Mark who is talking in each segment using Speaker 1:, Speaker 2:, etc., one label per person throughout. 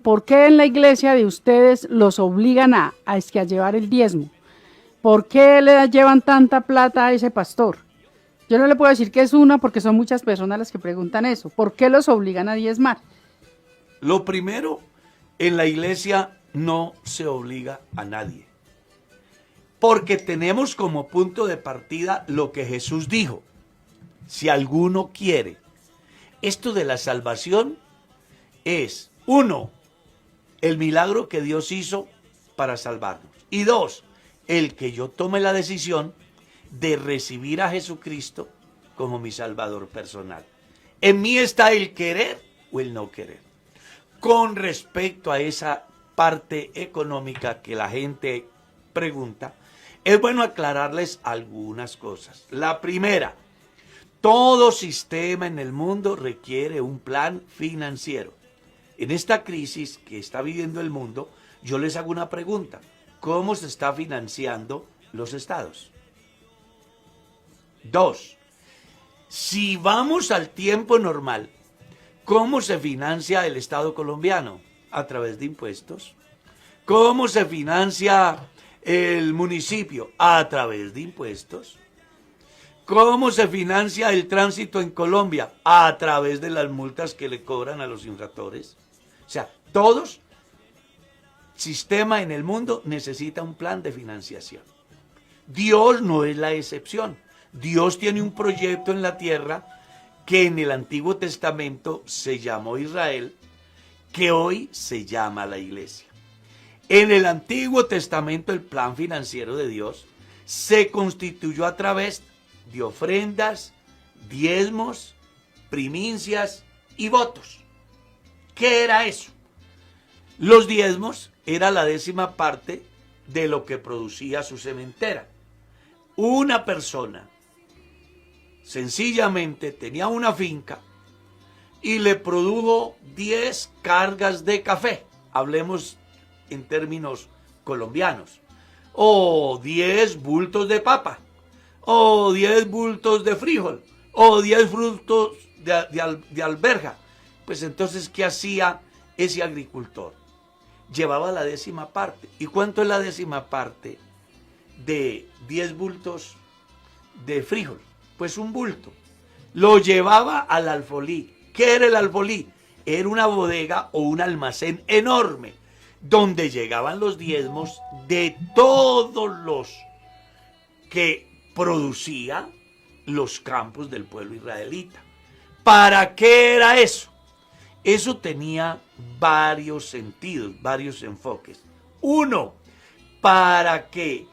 Speaker 1: ¿por qué en la iglesia de ustedes los obligan a llevar el diezmo? ¿Por qué le llevan tanta plata a ese pastor? Yo no le puedo decir que es una porque son muchas personas las que preguntan eso. ¿Por qué los obligan a diezmar?
Speaker 2: Lo primero, en la iglesia no se obliga a nadie. Porque tenemos como punto de partida lo que Jesús dijo. Si alguno quiere. Esto de la salvación es, uno, el milagro que Dios hizo para salvarnos. Y dos, el que yo tome la decisión de recibir a Jesucristo como mi Salvador personal. En mí está el querer o el no querer. Con respecto a esa parte económica que la gente pregunta, es bueno aclararles algunas cosas. La primera, todo sistema en el mundo requiere un plan financiero. En esta crisis que está viviendo el mundo, yo les hago una pregunta. ¿Cómo se está financiando los estados? Dos, si vamos al tiempo normal, ¿cómo se financia el Estado colombiano? A través de impuestos. ¿Cómo se financia el municipio? A través de impuestos. ¿Cómo se financia el tránsito en Colombia? A través de las multas que le cobran a los infractores. O sea, todos sistema en el mundo necesita un plan de financiación. Dios no es la excepción. Dios tiene un proyecto en la tierra que en el Antiguo Testamento se llamó Israel, que hoy se llama la iglesia. En el Antiguo Testamento el plan financiero de Dios se constituyó a través de ofrendas, diezmos, primicias y votos. ¿Qué era eso? Los diezmos era la 10ª parte de lo que producía su sementera. Una persona sencillamente tenía una finca y le produjo 10 cargas de café, hablemos en términos colombianos, o 10 bultos de papa, o 10 bultos de frijol, o 10 bultos de alberja. Pues entonces, ¿qué hacía ese agricultor? Llevaba la 10ª parte. ¿Y cuánto es la 10ª parte de 10 bultos de frijol? Pues un bulto. Lo llevaba al alfolí. ¿Qué era el alfolí? Era una bodega o un almacén enorme donde llegaban los diezmos de todos los que producía los campos del pueblo israelita. ¿Para qué era eso? Eso tenía varios sentidos, varios enfoques. Uno, para que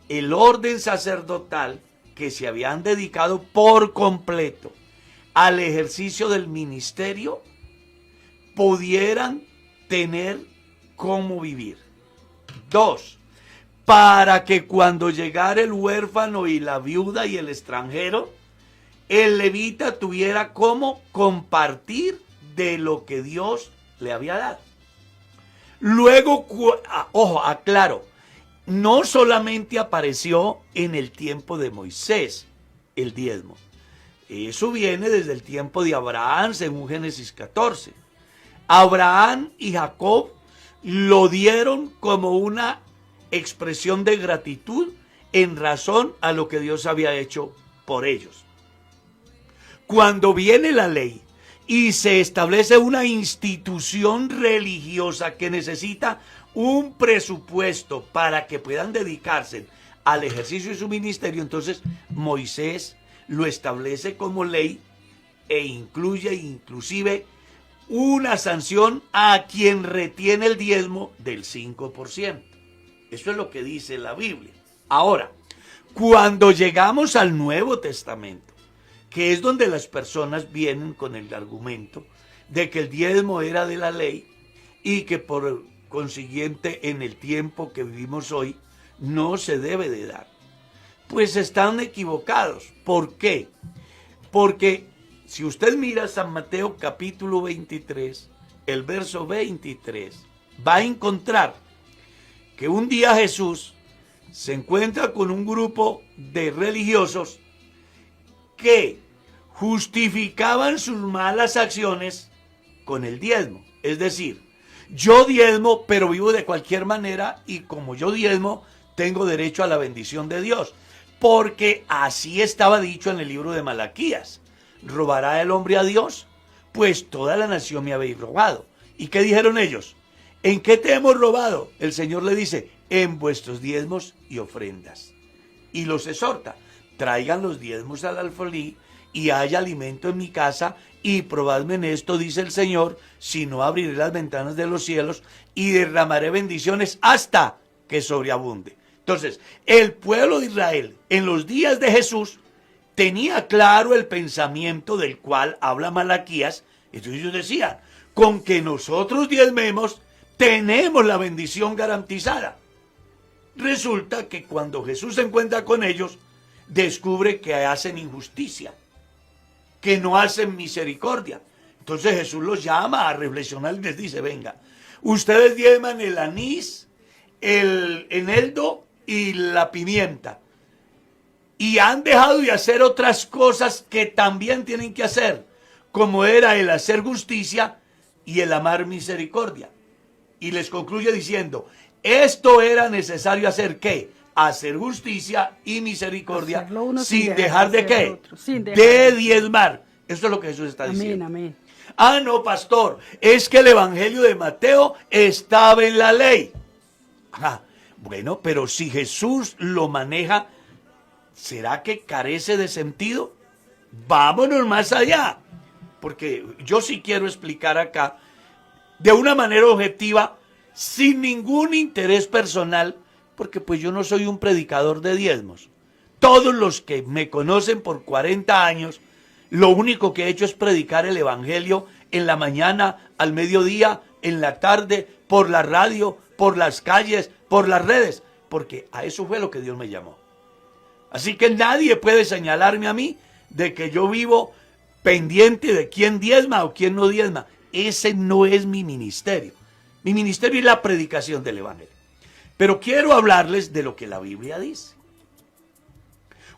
Speaker 2: el orden sacerdotal que se habían dedicado por completo al ejercicio del ministerio pudieran tener cómo vivir. Dos, para que cuando llegara el huérfano y la viuda y el extranjero, el levita tuviera cómo compartir de lo que Dios le había dado. Luego, ojo, aclaro, no solamente apareció en el tiempo de Moisés el diezmo. Eso viene desde el tiempo de Abraham, según Génesis 14. Abraham y Jacob lo dieron como una expresión de gratitud en razón a lo que Dios había hecho por ellos. Cuando viene la ley y se establece una institución religiosa que necesita un presupuesto para que puedan dedicarse al ejercicio de su ministerio, entonces Moisés lo establece como ley e incluye inclusive una sanción a quien retiene el diezmo del 5%. Eso es lo que dice la Biblia. Ahora, cuando llegamos al Nuevo Testamento, que es donde las personas vienen con el argumento de que el diezmo era de la ley y que por consiguiente en el tiempo que vivimos hoy no se debe de dar. Pues están equivocados. ¿Por qué? Porque si usted mira San Mateo capítulo 23, el verso 23, va a encontrar que un día Jesús se encuentra con un grupo de religiosos que justificaban sus malas acciones con el diezmo. Es decir, yo diezmo, pero vivo de cualquier manera, y como yo diezmo, tengo derecho a la bendición de Dios. Porque así estaba dicho en el libro de Malaquías. ¿Robará el hombre a Dios? Pues toda la nación me habéis robado. ¿Y qué dijeron ellos? ¿En qué te hemos robado? El Señor le dice, en vuestros diezmos y ofrendas. Y los exhorta, traigan los diezmos al alfolí y haya alimento en mi casa, y probadme en esto, dice el Señor, si no abriré las ventanas de los cielos y derramaré bendiciones hasta que sobreabunde. Entonces, el pueblo de Israel en los días de Jesús tenía claro el pensamiento del cual habla Malaquías. Entonces ellos decían, con que nosotros diezmemos, tenemos la bendición garantizada. Resulta que cuando Jesús se encuentra con ellos, descubre que hacen injusticia, que no hacen misericordia. Entonces Jesús los llama a reflexionar y les dice, venga, ustedes diezman el anís, el eneldo y la pimienta, y han dejado de hacer otras cosas que también tienen que hacer, como era el hacer justicia y el amar misericordia. Y les concluye diciendo, esto era necesario hacer, ¿qué? Hacer justicia y misericordia sin dejar de qué, de diezmar. Eso es lo que Jesús está diciendo.
Speaker 1: Amén.
Speaker 2: Ah, no, pastor, es que el evangelio de Mateo estaba en la ley. Ajá. Bueno, pero si Jesús lo maneja, ¿será que carece de sentido? Vámonos más allá, porque yo sí quiero explicar acá de una manera objetiva, sin ningún interés personal, porque pues yo no soy un predicador de diezmos. Todos los que me conocen por 40 años, lo único que he hecho es predicar el evangelio en la mañana, al mediodía, en la tarde, por la radio, por las calles, por las redes, porque a eso fue lo que Dios me llamó. Así que nadie puede señalarme a mí de que yo vivo pendiente de quién diezma o quién no diezma. Ese no es mi ministerio. Mi ministerio es la predicación del evangelio. Pero quiero hablarles de lo que la Biblia dice.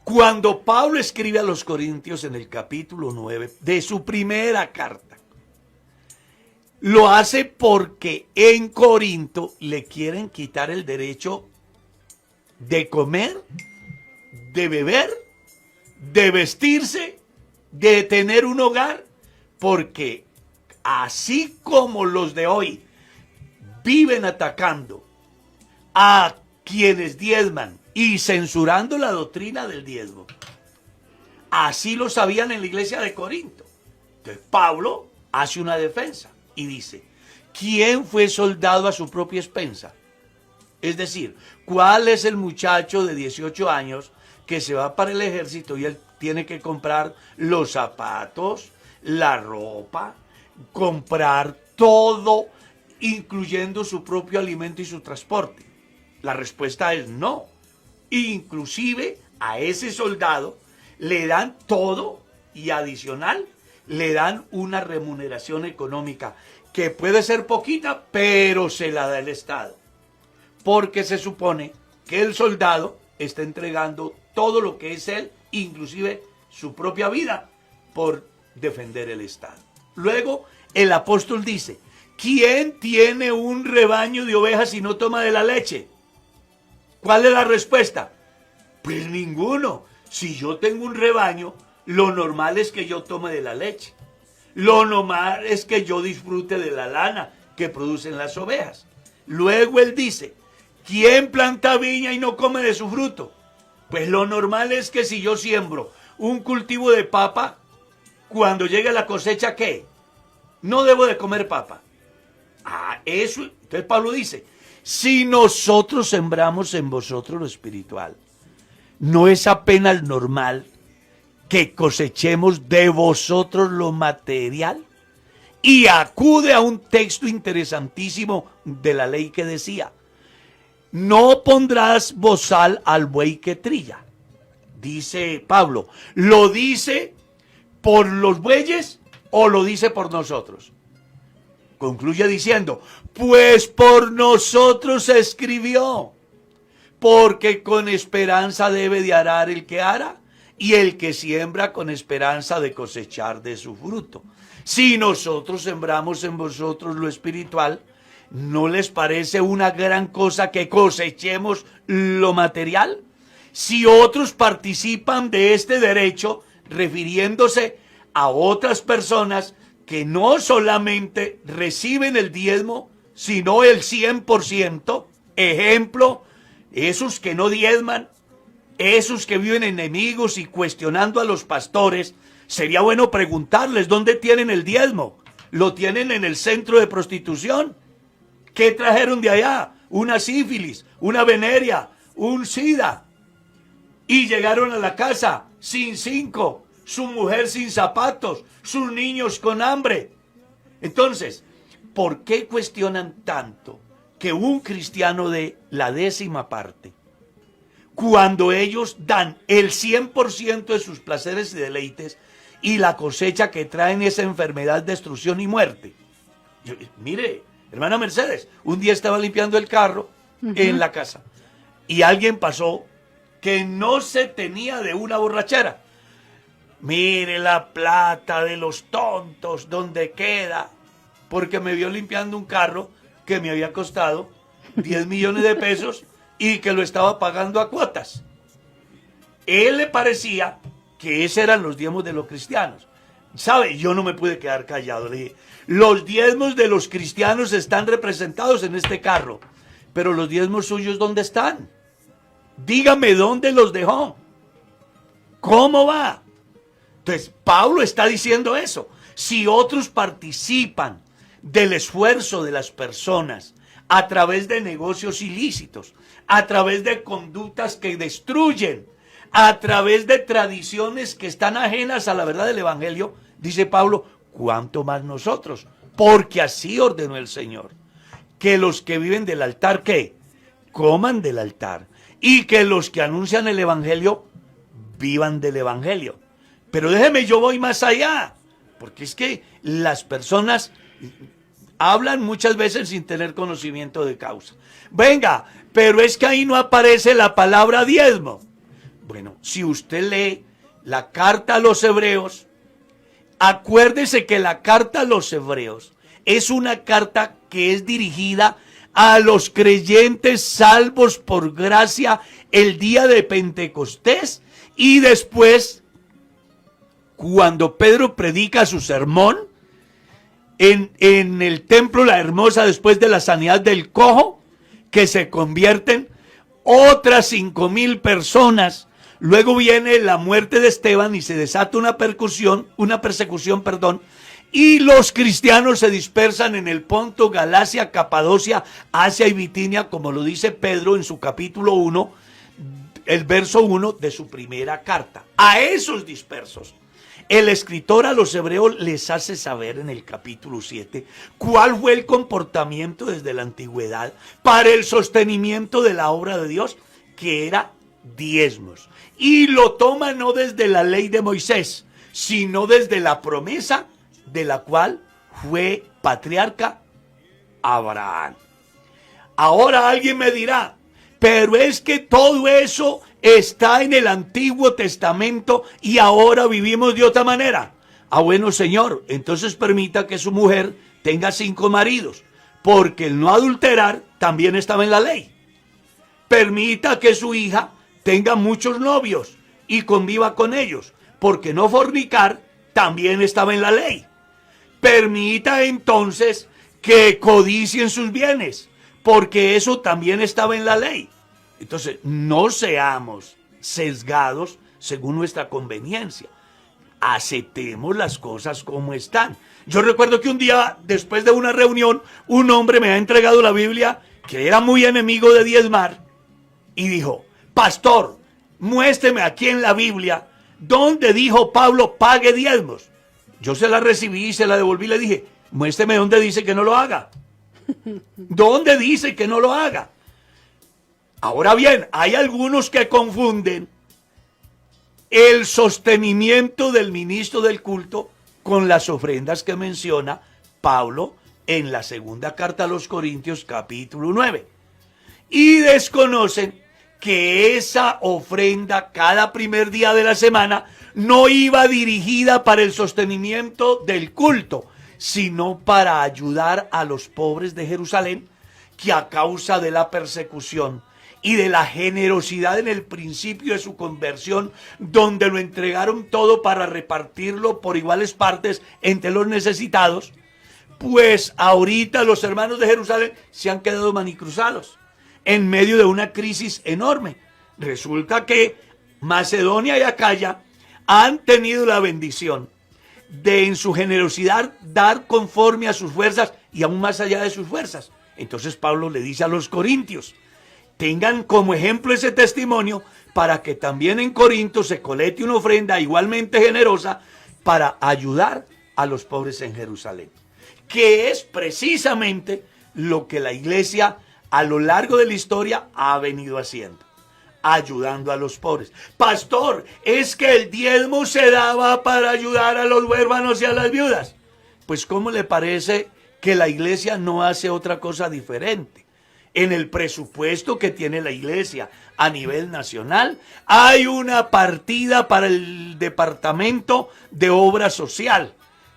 Speaker 2: Cuando Pablo escribe a los Corintios en el capítulo 9 de su primera carta, lo hace porque en Corinto le quieren quitar el derecho de comer, de beber, de vestirse, de tener un hogar, porque así como los de hoy viven atacando a quienes diezman y censurando la doctrina del diezmo, así lo sabían en la iglesia de Corinto. Entonces Pablo hace una defensa y dice, ¿quién fue soldado a su propia expensa? Es decir, ¿cuál es el muchacho de 18 años que se va para el ejército y él tiene que comprar los zapatos, la ropa, comprar todo, incluyendo su propio alimento y su transporte? La respuesta es no. Inclusive a ese soldado le dan todo y adicional le dan una remuneración económica que puede ser poquita, pero se la da el Estado. Porque se supone que el soldado está entregando todo lo que es él, inclusive su propia vida, por defender el Estado. Luego el apóstol dice, ¿quién tiene un rebaño de ovejas y no toma de la leche? ¿Cuál es la respuesta? Pues ninguno. Si yo tengo un rebaño, lo normal es que yo tome de la leche. Lo normal es que yo disfrute de la lana que producen las ovejas. Luego él dice, ¿quién planta viña y no come de su fruto? Pues lo normal es que si yo siembro un cultivo de papa, cuando llegue la cosecha, ¿qué? No debo de comer papa. Ah, eso. Entonces Pablo dice, si nosotros sembramos en vosotros lo espiritual, ¿no es apenas normal que cosechemos de vosotros lo material? Y acude a un texto interesantísimo de la ley que decía, no pondrás bozal al buey que trilla. Dice Pablo, ¿lo dice por los bueyes o lo dice por nosotros? Concluye diciendo, pues por nosotros se escribió, porque con esperanza debe de arar el que ara, y el que siembra con esperanza de cosechar de su fruto. Si nosotros sembramos en vosotros lo espiritual, ¿no les parece una gran cosa que cosechemos lo material? Si otros participan de este derecho, refiriéndose a otras personas que no solamente reciben el diezmo, sino el 100%, ejemplo, esos que no diezman, esos que viven enemigos y cuestionando a los pastores, sería bueno preguntarles dónde tienen el diezmo. ¿Lo tienen en el centro de prostitución? ¿Qué trajeron de allá? Una sífilis, una veneria, un sida. Y llegaron a la casa sin 5, su mujer sin zapatos, sus niños con hambre. Entonces, ¿por qué cuestionan tanto que un cristiano dé la 10ª parte cuando ellos dan el 100% de sus placeres y deleites y la cosecha que traen esa enfermedad, destrucción y muerte? Mire, hermana Mercedes, un día estaba limpiando el carro en la casa y alguien pasó que no se tenía de una borrachera. Mire la plata de los tontos, ¿dónde queda? Porque me vio limpiando un carro que me había costado 10 millones de pesos y que lo estaba pagando a cuotas. Él le parecía que esos eran los diezmos de los cristianos. ¿Sabe? Yo no me pude quedar callado. Le dije, los diezmos de los cristianos están representados en este carro, pero los diezmos suyos, ¿dónde están? Dígame dónde los dejó. ¿Cómo va? Entonces, Pablo está diciendo eso. Si otros participan del esfuerzo de las personas a través de negocios ilícitos, a través de conductas que destruyen, a través de tradiciones que están ajenas a la verdad del Evangelio, dice Pablo, ¿cuánto más nosotros? Porque así ordenó el Señor, que los que viven del altar, ¿qué? Coman del altar, y que los que anuncian el Evangelio, vivan del Evangelio. Pero déjeme, yo voy más allá, porque es que las personas hablan muchas veces sin tener conocimiento de causa. Venga, pero es que ahí no aparece la palabra diezmo. Bueno, si usted lee la carta a los hebreos, acuérdese que la carta a los hebreos es una carta que es dirigida a los creyentes salvos por gracia el día de Pentecostés y después, cuando Pedro predica su sermón en el templo La Hermosa después de la sanidad del cojo, que se convierten otras 5,000 personas. Luego viene la muerte de Esteban y se desata una persecución, y los cristianos se dispersan en el Ponto, Galacia, Capadocia, Asia y Bitinia, como lo dice Pedro en su capítulo 1, el verso 1 de su primera carta. A esos dispersos, el escritor a los hebreos les hace saber en el capítulo 7 cuál fue el comportamiento desde la antigüedad para el sostenimiento de la obra de Dios, que era diezmos. Y lo toma no desde la ley de Moisés, sino desde la promesa de la cual fue patriarca Abraham. Ahora alguien me dirá, pero es que todo eso está en el Antiguo Testamento y ahora vivimos de otra manera. Ah, bueno, Señor, entonces permita que su mujer tenga 5 maridos, porque el no adulterar también estaba en la ley. Permita que su hija tenga muchos novios y conviva con ellos, porque no fornicar también estaba en la ley. Permita entonces que codicien sus bienes, porque eso también estaba en la ley. Entonces, no seamos sesgados según nuestra conveniencia. Aceptemos las cosas como están. Yo recuerdo que un día, después de una reunión, un hombre me ha entregado la Biblia, que era muy enemigo de diezmar, y dijo, pastor, muéstreme aquí en la Biblia dónde dijo Pablo pague diezmos. Yo se la recibí y se la devolví y le dije, muéstreme dónde dice que no lo haga. ¿Dónde dice que no lo haga? Ahora bien, hay algunos que confunden el sostenimiento del ministro del culto con las ofrendas que menciona Pablo en la segunda carta a los Corintios, capítulo 9. Y desconocen que esa ofrenda cada primer día de la semana no iba dirigida para el sostenimiento del culto, sino para ayudar a los pobres de Jerusalén, que a causa de la persecución y de la generosidad en el principio de su conversión, donde lo entregaron todo para repartirlo por iguales partes entre los necesitados, pues ahorita los hermanos de Jerusalén se han quedado manicruzados en medio de una crisis enorme. Resulta que Macedonia y Acaya han tenido la bendición de en su generosidad dar conforme a sus fuerzas y aún más allá de sus fuerzas. Entonces Pablo le dice a los corintios, tengan como ejemplo ese testimonio para que también en Corinto se colete una ofrenda igualmente generosa para ayudar a los pobres en Jerusalén, que es precisamente lo que la iglesia a lo largo de la historia ha venido haciendo, ayudando a los pobres. Pastor, es que el diezmo se daba para ayudar a los huérfanos y a las viudas. Pues ¿cómo le parece que la iglesia no hace otra cosa diferente? En el presupuesto que tiene la iglesia a nivel nacional, hay una partida para el Departamento de Obra Social,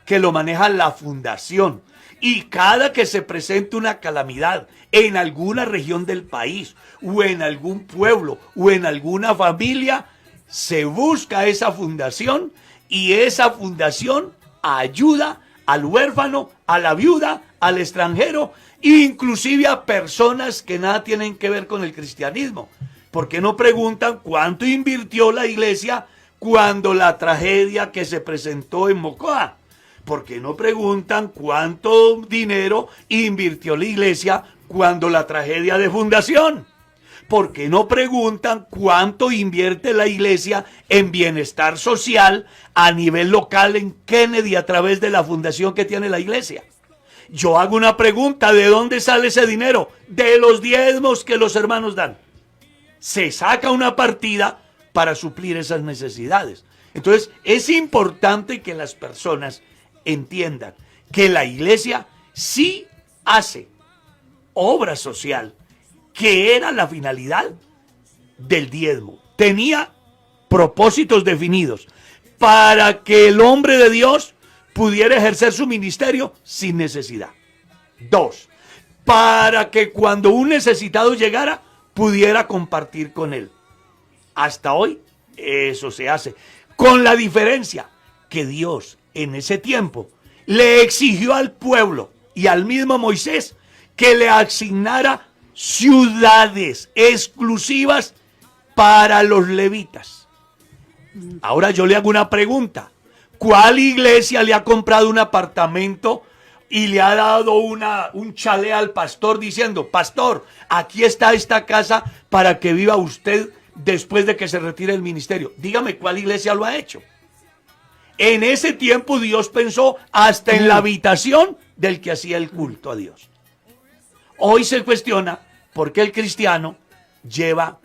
Speaker 2: que lo maneja la Fundación. Y cada que se presente una calamidad en alguna región del país, o en algún pueblo, o en alguna familia, se busca esa fundación, y esa fundación ayuda al huérfano, a la viuda, al extranjero, inclusive a personas que nada tienen que ver con el cristianismo. ¿Por qué no preguntan cuánto invirtió la iglesia cuando la tragedia que se presentó en Mocoa? ¿Por qué no preguntan cuánto dinero invirtió la iglesia cuando la tragedia de Fundación? ¿Por qué no preguntan cuánto invierte la iglesia en bienestar social a nivel local en Kennedy a través de la fundación que tiene la iglesia? Yo hago una pregunta, ¿de dónde sale ese dinero? De los diezmos que los hermanos dan. Se saca una partida para suplir esas necesidades. Entonces, es importante que las personas entiendan que la iglesia sí hace obra social, que era la finalidad del diezmo. Tenía propósitos definidos para que el hombre de Dios pudiera ejercer su ministerio sin necesidad. 2, para que cuando un necesitado llegara, pudiera compartir con él. Hasta hoy, eso se hace. Con la diferencia que Dios, en ese tiempo, le exigió al pueblo y al mismo Moisés que le asignara ciudades exclusivas para los levitas. Ahora yo le hago una pregunta. ¿Cuál iglesia le ha comprado un apartamento y le ha dado un chalet al pastor diciendo, pastor, aquí está esta casa para que viva usted después de que se retire del ministerio? Dígame cuál iglesia lo ha hecho. En ese tiempo Dios pensó hasta en la habitación del que hacía el culto a Dios. Hoy se cuestiona por qué el cristiano lleva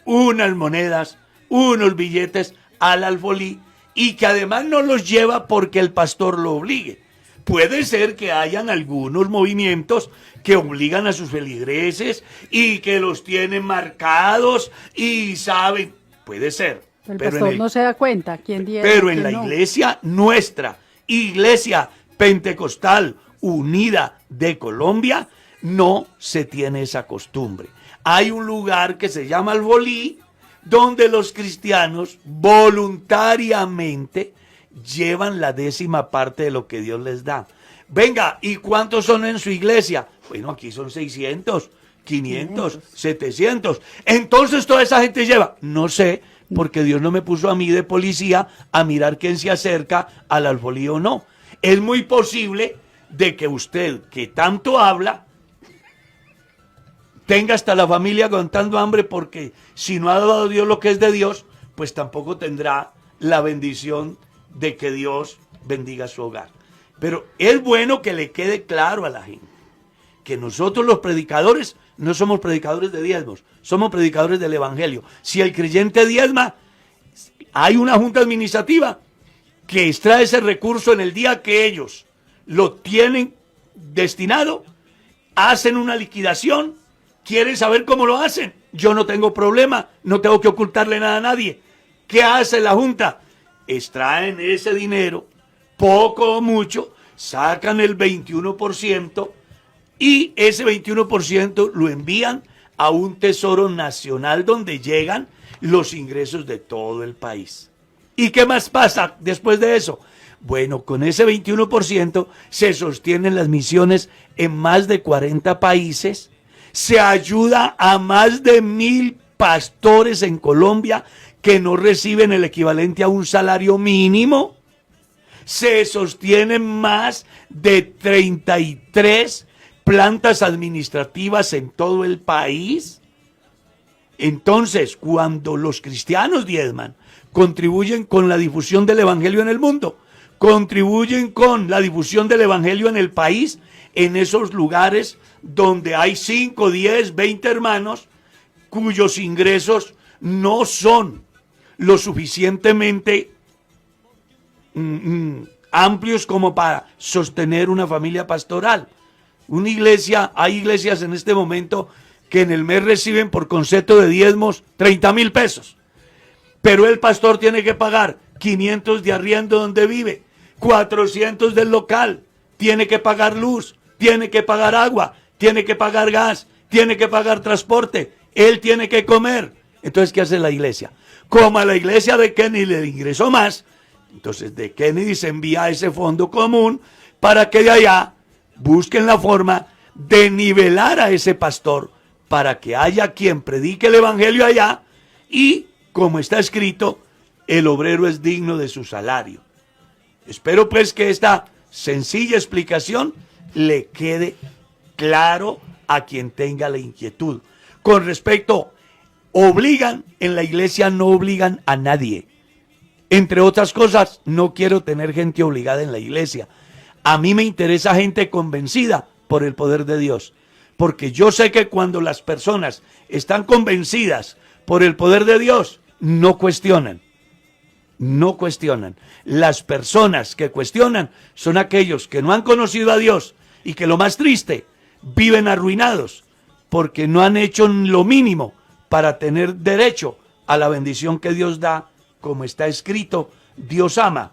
Speaker 2: unas monedas, unos billetes al alfolí y que además no los lleva porque el pastor lo obligue. Puede ser que hayan algunos movimientos que obligan a sus feligreses y que los tienen marcados y saben, puede ser.
Speaker 1: El pastor no se da cuenta quién dice.
Speaker 2: Pero en la iglesia nuestra, Iglesia Pentecostal Unida de Colombia, no se tiene esa costumbre. Hay un lugar que se llama Albolí, donde los cristianos voluntariamente llevan la 10ª parte de lo que Dios les da. Venga, ¿y cuántos son en su iglesia? Bueno, aquí son 600, 500, 700. Entonces toda esa gente lleva, no sé, porque Dios no me puso a mí de policía a mirar quién se acerca al alfolí o no. Es muy posible de que usted, que tanto habla, tenga hasta la familia aguantando hambre, porque si no ha dado a Dios lo que es de Dios, pues tampoco tendrá la bendición de que Dios bendiga su hogar. Pero es bueno que le quede claro a la gente que nosotros los predicadores no somos predicadores de diezmos, somos predicadores del evangelio. Si el creyente diezma, hay una junta administrativa que extrae ese recurso en el día que ellos lo tienen destinado, hacen una liquidación. ¿Quieren saber cómo lo hacen? Yo no tengo problema, no tengo que ocultarle nada a nadie. ¿Qué hace la junta? Extraen ese dinero, poco o mucho, sacan el 21% y ese 21% lo envían a un tesoro nacional donde llegan los ingresos de todo el país. ¿Y qué más pasa después de eso? Bueno, con ese 21% se sostienen las misiones en más de 40 países, se ayuda a más de 1,000 pastores en Colombia que no reciben el equivalente a un salario mínimo, se sostienen más de 33 plantas administrativas en todo el país. Entonces, cuando los cristianos diezman, contribuyen con la difusión del evangelio en el mundo, contribuyen con la difusión del evangelio en el país, en esos lugares donde hay 5, 10, 20 hermanos cuyos ingresos no son lo suficientemente amplios como para sostener una familia pastoral. Una iglesia, hay iglesias en este momento que en el mes reciben por concepto de diezmos 30,000 pesos. Pero el pastor tiene que pagar 500 de arriendo donde vive, 400 del local, tiene que pagar luz, tiene que pagar agua, tiene que pagar gas, tiene que pagar transporte, él tiene que comer. Entonces, ¿qué hace la iglesia? Como a la iglesia de Kennedy le ingresó más, entonces de Kennedy se envía ese fondo común para que de allá busquen la forma de nivelar a ese pastor para que haya quien predique el evangelio allá y, como está escrito, el obrero es digno de su salario. Espero pues que esta sencilla explicación le quede claro a quien tenga la inquietud. Con respecto, obligan, en la iglesia no obligan a nadie. Entre otras cosas, no quiero tener gente obligada en la iglesia. A mí me interesa gente convencida por el poder de Dios. Porque yo sé que cuando las personas están convencidas por el poder de Dios, no cuestionan. No cuestionan. Las personas que cuestionan son aquellos que no han conocido a Dios y que, lo más triste, viven arruinados porque no han hecho lo mínimo para tener derecho a la bendición que Dios da. Como está escrito, Dios ama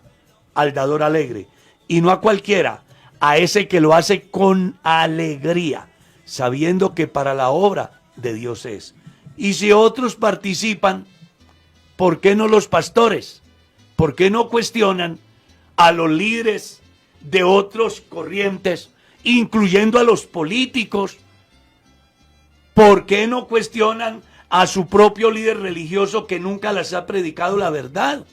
Speaker 2: al dador alegre y no a cualquiera, a ese que lo hace con alegría, sabiendo que para la obra de Dios es. Y si otros participan, ¿por qué no los pastores? ¿Por qué no cuestionan a los líderes de otros corrientes, incluyendo a los políticos? ¿Por qué no cuestionan a su propio líder religioso que nunca les ha predicado la verdad?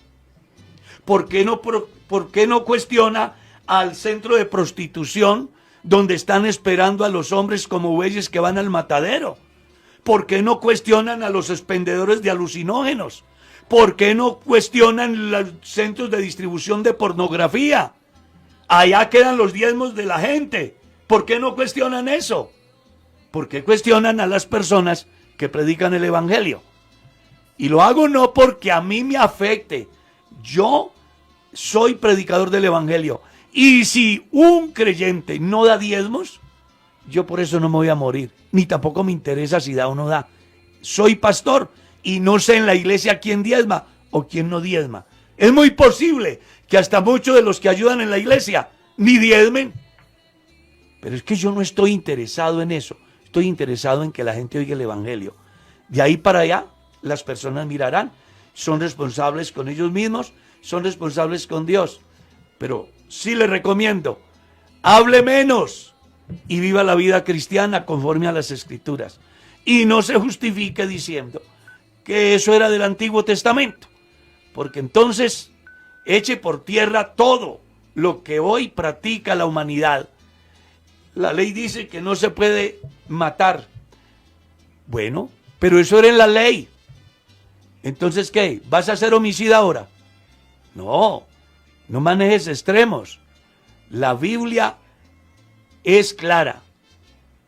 Speaker 2: ¿Por qué no cuestiona al centro de prostitución donde están esperando a los hombres como bueyes que van al matadero? ¿Por qué no cuestionan a los expendedores de alucinógenos? ¿Por qué no cuestionan los centros de distribución de pornografía? Allá quedan los diezmos de la gente. ¿Por qué no cuestionan eso? ¿Por qué cuestionan a las personas que predican el evangelio? Y lo hago no porque a mí me afecte. Yo soy predicador del evangelio. Y si un creyente no da diezmos, yo por eso no me voy a morir. Ni tampoco me interesa si da o no da. Soy pastor y no sé en la iglesia quién diezma o quién no diezma. Es muy posible que hasta muchos de los que ayudan en la iglesia ni diezmen. Pero es que yo no estoy interesado en eso. Estoy interesado en que la gente oiga el evangelio. De ahí para allá, las personas mirarán. Son responsables con ellos mismos, son responsables con Dios. Pero sí les recomiendo, hable menos y viva la vida cristiana conforme a las Escrituras. Y no se justifique diciendo que eso era del Antiguo Testamento. Porque entonces eche por tierra todo lo que hoy practica la humanidad. La ley dice que no se puede matar. Bueno, pero eso era en la ley. Entonces, ¿qué? ¿Vas a ser homicida ahora? No, no manejes extremos. La Biblia es clara.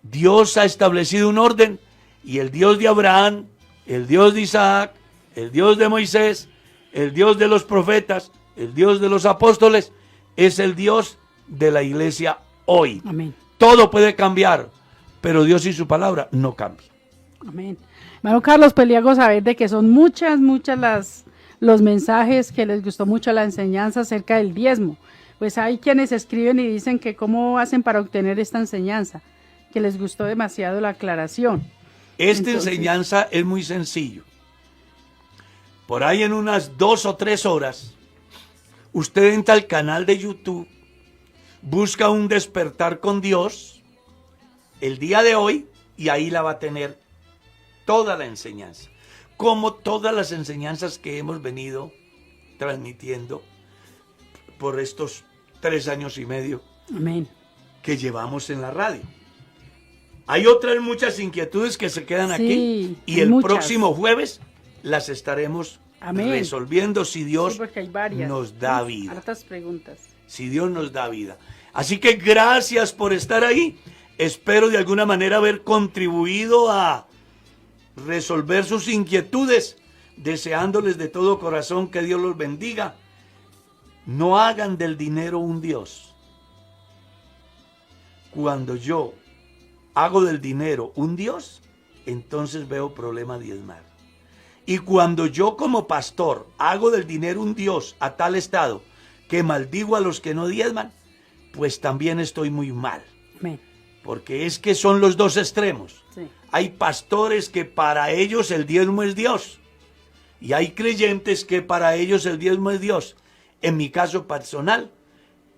Speaker 2: Dios ha establecido un orden y el Dios de Abraham, el Dios de Isaac, el Dios de Moisés, el Dios de los profetas, el Dios de los apóstoles, es el Dios de la iglesia hoy.
Speaker 1: Amén.
Speaker 2: Todo puede cambiar, pero Dios y su palabra no cambian.
Speaker 1: Amén. Hermano Carlos, pues le hago saber de que son muchas los mensajes que les gustó mucho la enseñanza acerca del diezmo. Pues hay quienes escriben y dicen que cómo hacen para obtener esta enseñanza, que les gustó demasiado la aclaración.
Speaker 2: Esta
Speaker 1: Entonces,
Speaker 2: enseñanza es muy sencillo. Por ahí en unas 2 o 3 horas, usted entra al canal de YouTube, busca un despertar con Dios, el día de hoy, y ahí la va a tener toda la enseñanza. Como todas las enseñanzas que hemos venido transmitiendo por estos 3 años y medio
Speaker 1: amén.
Speaker 2: que llevamos en la radio. Hay otras muchas inquietudes que se quedan aquí y
Speaker 1: hay
Speaker 2: el
Speaker 1: muchas.
Speaker 2: próximo jueves las estaremos
Speaker 1: Amén.
Speaker 2: resolviendo si Dios
Speaker 1: Sí, porque hay varias.
Speaker 2: nos da vida.
Speaker 1: Hartas preguntas.
Speaker 2: Si Dios nos da vida. Así que gracias por estar ahí. Espero de alguna manera haber contribuido a resolver sus inquietudes, deseándoles de todo corazón que Dios los bendiga. No hagan del dinero un Dios. Cuando yo hago del dinero un Dios, entonces veo problema diezmar. Y cuando yo como pastor hago del dinero un Dios a tal estado que maldigo a los que no diezman, pues también estoy muy mal.
Speaker 1: Amén.
Speaker 2: Porque es que son los dos extremos.
Speaker 1: Sí.
Speaker 2: Hay pastores que para ellos el diezmo es Dios. Y hay creyentes que para ellos el diezmo es Dios. En mi caso personal,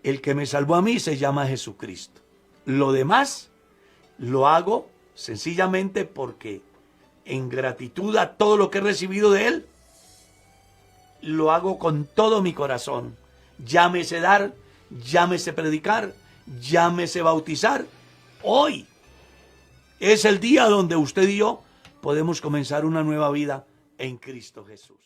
Speaker 2: el que me salvó a mí se llama Jesucristo. Lo demás lo hago sencillamente porque en gratitud a todo lo que he recibido de Él, lo hago con todo mi corazón. Llámese dar, llámese predicar, llámese bautizar. Hoy es el día donde usted y yo podemos comenzar una nueva vida en Cristo Jesús.